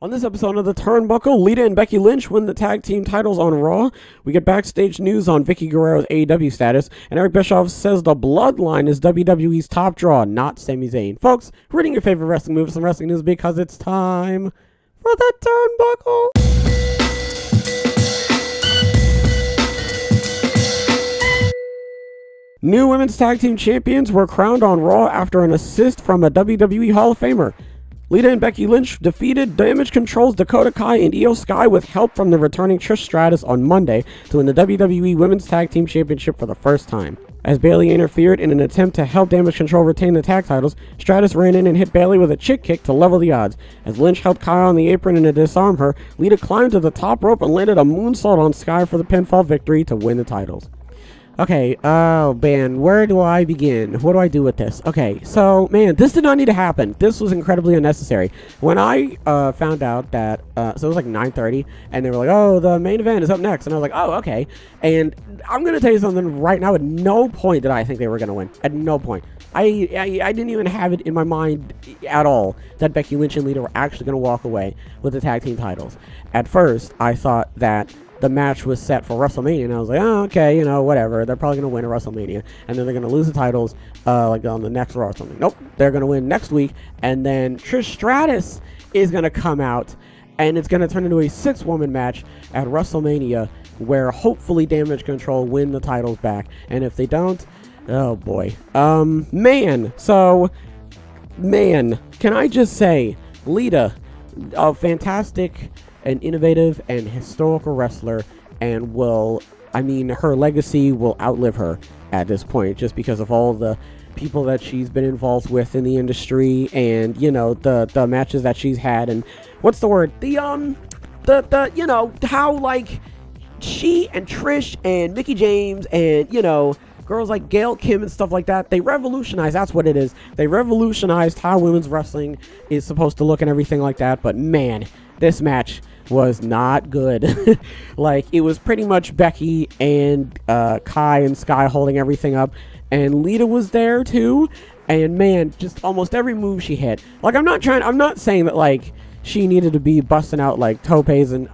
On this episode of the Turnbuckle, Lita and Becky Lynch win the tag team titles on Raw. We get backstage news on Vicky Guerrero's AEW status, and Eric Bischoff says the Bloodline is WWE's top draw, not Sami Zayn. Folks, reading your favorite wrestling moves and wrestling news because it's time for the Turnbuckle. New women's tag team champions were crowned on Raw after an assist from a WWE Hall of Famer. Lita and Becky Lynch defeated Damage Control's Dakota Kai and Io Sky with help from the returning Trish Stratus on Monday to win the WWE Women's Tag Team Championship for the first time. As Bayley interfered in an attempt to help Damage Control retain the tag titles, Stratus ran in and hit Bayley with a chick kick to level the odds. As Lynch helped Kai on the apron and to disarm her, Lita climbed to the top rope and landed a moonsault on Sky for the pinfall victory to win the titles. Okay, oh man, where do I begin? What do I do with this? Okay, so, man, this did not need to happen. This was incredibly unnecessary. When I found out that, so it was like 9:30, and they were like, oh, the main event is up next, and I was like, oh, okay. And I'm going to tell you something right now, at no point did I think they were going to win. At no point. I didn't even have it in my mind at all that Becky Lynch and Lita were actually going to walk away with the tag team titles. At first, I thought that the match was set for WrestleMania, and I was like, oh, okay, you know, whatever. They're probably going to win at WrestleMania, and then they're going to lose the titles, like, on the next Raw or something. Nope, they're going to win next week, and then Trish Stratus is going to come out, and it's going to turn into a 6-woman match at WrestleMania, where hopefully Damage Control win the titles back, and if they don't, oh boy. Man, can I just say, Lita, a fantastic and innovative and historical wrestler, and her legacy will outlive her at this point, just because of all the people that she's been involved with in the industry, and you know, the matches that she's had, and what's the word, you know, how like she and Trish and Mickie James and, you know, girls like Gail Kim and stuff like that, they revolutionized, that's what it is, they revolutionized how women's wrestling is supposed to look and everything like that. But man, this match was not good. Like, it was pretty much Becky and Kai and Sky holding everything up, and Lita was there too, and man, just almost every move she hit. Like, I'm not saying that like she needed to be busting out like topes and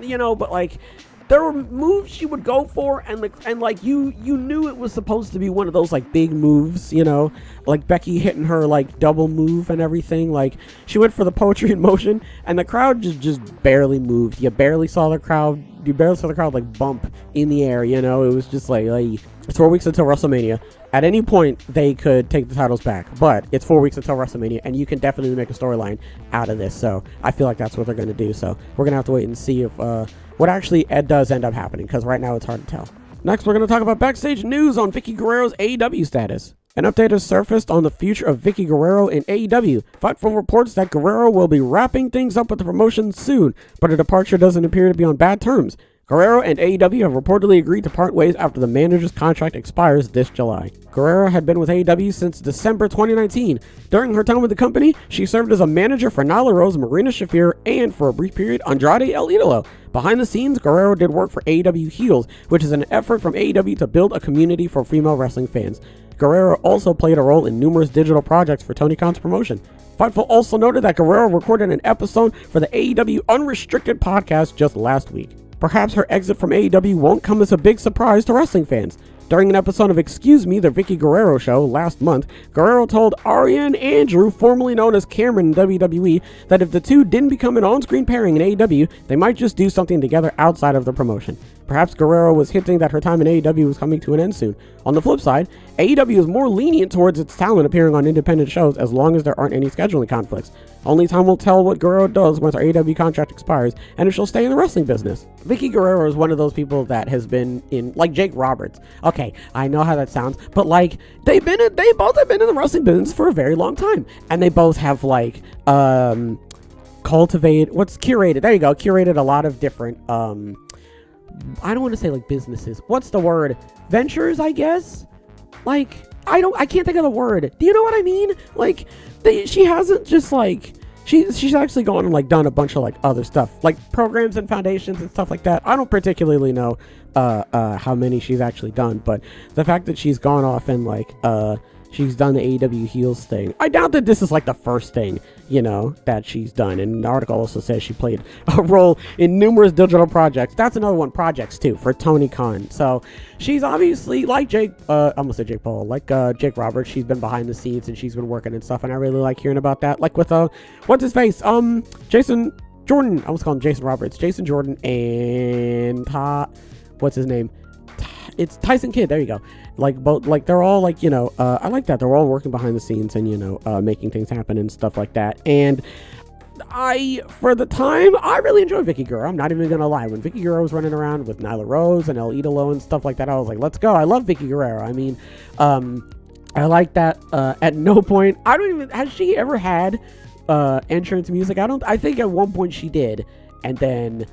you know, but like there were moves she would go for, and like you knew it was supposed to be one of those like big moves, you know, like Becky hitting her like double move and everything. Like, she went for the poetry in motion, and the crowd just barely moved. You barely saw the crowd like bump in the air, you know. It was just like it's 4 weeks until WrestleMania. At any point they could take the titles back, but it's 4 weeks until WrestleMania, and you can definitely make a storyline out of this. So I feel like that's what they're going to do. So we're gonna have to wait and see if what actually does end up happening, because right now it's hard to tell. Next, we're going to talk about backstage news on Vicky Guerrero's AEW status. An update has surfaced on the future of Vicky Guerrero in AEW. Fightful reports that Guerrero will be wrapping things up with the promotion soon, but her departure doesn't appear to be on bad terms. Guerrero and AEW have reportedly agreed to part ways after the manager's contract expires this July. Guerrero had been with AEW since December 2019. During her time with the company, she served as a manager for Nyla Rose, Marina Shafir, and for a brief period, Andrade El Idolo. Behind the scenes, Guerrero did work for AEW Heels, which is an effort from AEW to build a community for female wrestling fans. Guerrero also played a role in numerous digital projects for Tony Khan's promotion. Fightful also noted that Guerrero recorded an episode for the AEW Unrestricted podcast just last week. Perhaps her exit from AEW won't come as a big surprise to wrestling fans. During an episode of Excuse Me, the Vicky Guerrero Show last month, Guerrero told Aria and Andrew, formerly known as Cameron in WWE, that if the two didn't become an on-screen pairing in AEW, they might just do something together outside of the promotion. Perhaps Guerrero was hinting that her time in AEW was coming to an end soon. On the flip side, AEW is more lenient towards its talent appearing on independent shows as long as there aren't any scheduling conflicts. Only time will tell what Guerrero does once her AEW contract expires, and if she'll stay in the wrestling business. Vicky Guerrero is one of those people that has been in, like Jake Roberts. Okay, I know how that sounds, but like, they both have been in the wrestling business for a very long time, and they both have like curated a lot of different I don't want to say like businesses. What's the word? Ventures, I guess? Like, I can't think of the word. Do you know what I mean? Like, she hasn't just like, she's actually gone and like done a bunch of like other stuff, like programs and foundations and stuff like that. I don't particularly know how many she's actually done, but the fact that she's gone off and like she's done the AEW heels thing. I doubt that this is like the first thing, you know, that she's done. And the article also says she played a role in numerous digital projects. That's another one, projects too, for Tony Khan. So she's obviously like Jake, I'm gonna say Jake Paul, like Jake Roberts. She's been behind the scenes and she's been working and stuff. And I really like hearing about that. Like with what's his face? Jason Jordan. I was calling him Jason Roberts. Jason Jordan and what's his name? It's Tyson Kidd. There you go. Like both, like they're all like, you know, I like that they're all working behind the scenes and, you know, making things happen and stuff like that. And for the time, I really enjoy Vicky Guerrero. I'm not even gonna lie. When Vicky Guerrero was running around with Nyla Rose and El Idolo and stuff like that, I was like, let's go. I love Vicky Guerrero. I mean, I like that. At no point, I don't even, has she ever had entrance music? I think at one point she did, and then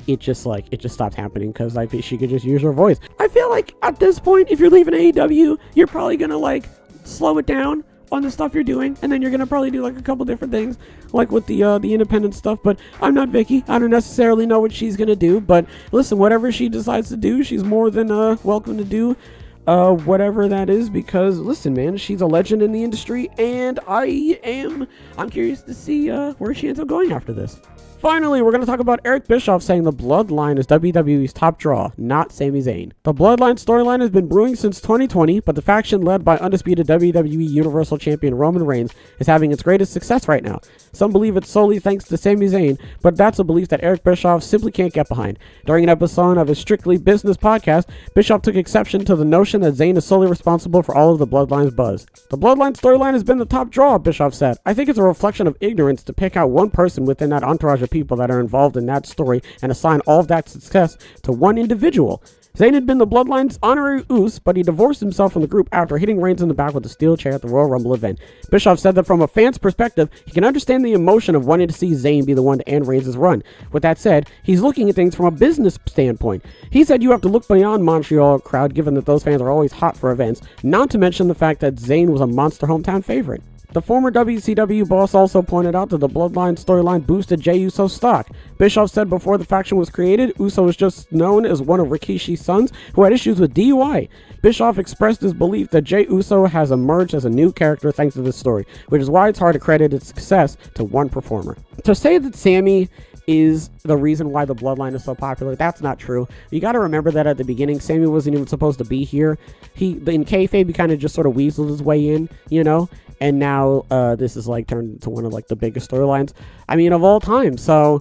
it just stopped happening because I think she could just use her voice. I feel like at this point, if you're leaving AEW, you're probably gonna like slow it down on the stuff you're doing, and then you're gonna probably do like a couple different things, like with the independent stuff. But I'm not Vicky. I don't necessarily know what she's gonna do, but listen, whatever she decides to do, she's more than welcome to do whatever that is, because listen, man, she's a legend in the industry, and I'm curious to see where she ends up going after this. Finally, we're going to talk about Eric Bischoff saying the Bloodline is WWE's top draw, not Sami Zayn. The Bloodline storyline has been brewing since 2020, but the faction led by undisputed WWE Universal Champion Roman Reigns is having its greatest success right now. Some believe it's solely thanks to Sami Zayn, but that's a belief that Eric Bischoff simply can't get behind. During an episode of his Strictly Business podcast, Bischoff took exception to the notion that Zayn is solely responsible for all of the Bloodline's buzz. The Bloodline storyline has been the top draw, Bischoff said. I think it's a reflection of ignorance to pick out one person within that entourage of people that are involved in that story and assign all of that success to one individual. Zayn had been the Bloodline's honorary Uce, but he divorced himself from the group after hitting Reigns in the back with a steel chair at the Royal Rumble event. Bischoff said that from a fan's perspective, he can understand the emotion of wanting to see Zayn be the one to end Reigns' run. With that said, he's looking at things from a business standpoint. He said you have to look beyond Montreal crowd, given that those fans are always hot for events, not to mention the fact that Zayn was a monster hometown favorite. The former WCW boss also pointed out that the Bloodline storyline boosted Jey Uso's stock. Bischoff said before the faction was created, Uso was just known as one of Rikishi's sons who had issues with DUI. Bischoff expressed his belief that Jey Uso has emerged as a new character thanks to this story, which is why it's hard to credit its success to one performer. To say that Sami is the reason why the Bloodline is so popular, that's not true. You got to remember that at the beginning, Sami wasn't even supposed to be here. In kayfabe, he kind of just sort of weaseled his way in, you know? And now this is like turned into one of like the biggest storylines, I mean, of all time. So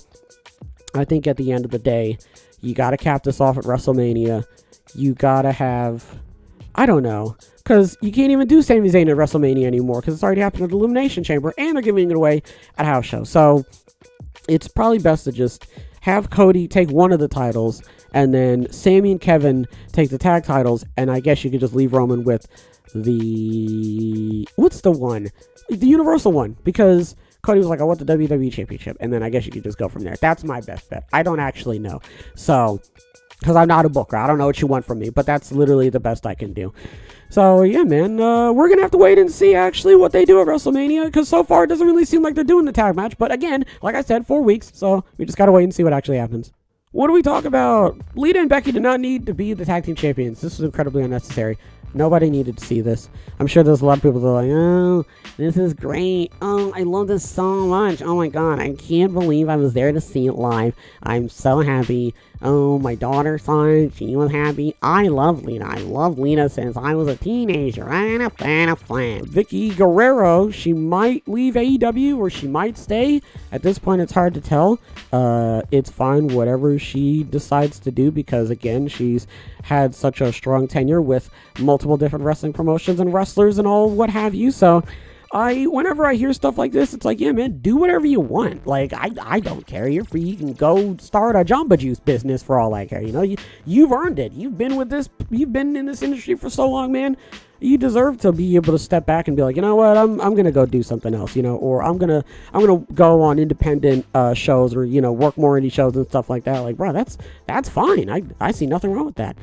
I think at the end of the day, you got to cap this off at WrestleMania. You got to have, I don't know, because you can't even do Sami Zayn at WrestleMania anymore because it's already happened at the Elimination Chamber and they're giving it away at House Show. So it's probably best to just have Cody take one of the titles and then Sami and Kevin take the tag titles. And I guess you could just leave Roman with what's the one? The Universal one, because Cody was like, I want the WWE Championship, and then I guess you could just go from there. That's my best bet. I don't actually know. So, because I'm not a booker, I don't know what you want from me, but that's literally the best I can do. So, yeah, man, we're going to have to wait and see, actually, what they do at WrestleMania, because so far it doesn't really seem like they're doing the tag match, but again, like I said, 4 weeks, so we just got to wait and see what actually happens. What do we talk about? Lita and Becky did not need to be the tag team champions. This was incredibly unnecessary. Nobody needed to see this. I'm sure there's a lot of people that are like, oh, this is great. Oh, I love this so much. Oh my god, I can't believe I was there to see it live. I'm so happy. Oh, my daughter saw it. She was happy. I love Lita. I love Lita since I was a teenager. I'm a fan of fan. Vicky Guerrero, she might leave AEW or she might stay. At this point, it's hard to tell. It's fine, whatever she decides to do, because again, she's had such a strong tenure with multiple different wrestling promotions and wrestlers and all what have you. So whenever I hear stuff like this, it's like, yeah, man, do whatever you want. Like, I don't care. You're free. You can go start a Jamba Juice business for all I care. You know, you've earned it. You've been in this industry for so long, man. You deserve to be able to step back and be like, you know what, I'm gonna go do something else, you know, or I'm gonna go on independent shows, or, you know, work more indie shows and stuff like that. Like, bro, that's fine. I see nothing wrong with that.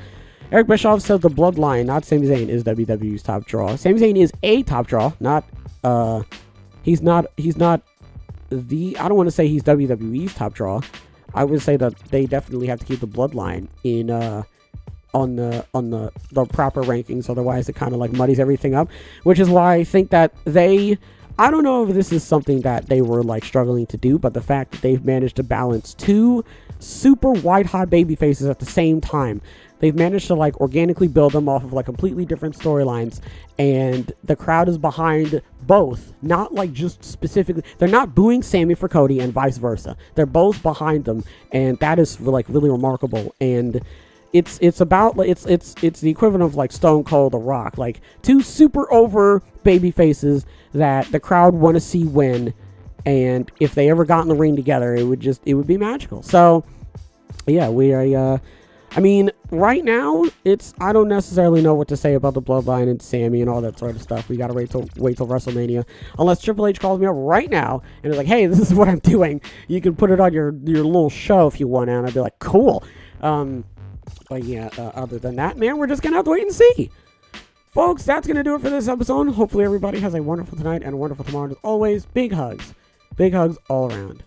Eric Bischoff said the Bloodline, not Sami Zayn, is WWE's top draw. Sami Zayn is a top draw, not he's not the, I don't want to say he's WWE's top draw. I would say that they definitely have to keep the Bloodline in on the proper rankings. Otherwise, it kind of like muddies everything up, which is why I think that I don't know if this is something that they were like struggling to do, but the fact that they've managed to balance two super white hot baby faces at the same time, they've managed to like organically build them off of like completely different storylines, and the crowd is behind both, not like just specifically, they're not booing Sammy for Cody and vice versa. They're both behind them, and that is like really remarkable. And it's about like it's the equivalent of like Stone Cold The Rock, like two super over baby faces that the crowd want to see win, and if they ever got in the ring together, it would be magical. So yeah, I mean, right now, I don't necessarily know what to say about the Bloodline and Sammy and all that sort of stuff. We gotta wait till WrestleMania. Unless Triple H calls me up right now and is like, hey, this is what I'm doing. You can put it on your little show if you want, and I'd be like, cool. But yeah, other than that, man, we're just gonna have to wait and see. Folks, that's gonna do it for this episode. Hopefully everybody has a wonderful tonight and a wonderful tomorrow. And as always, big hugs all around.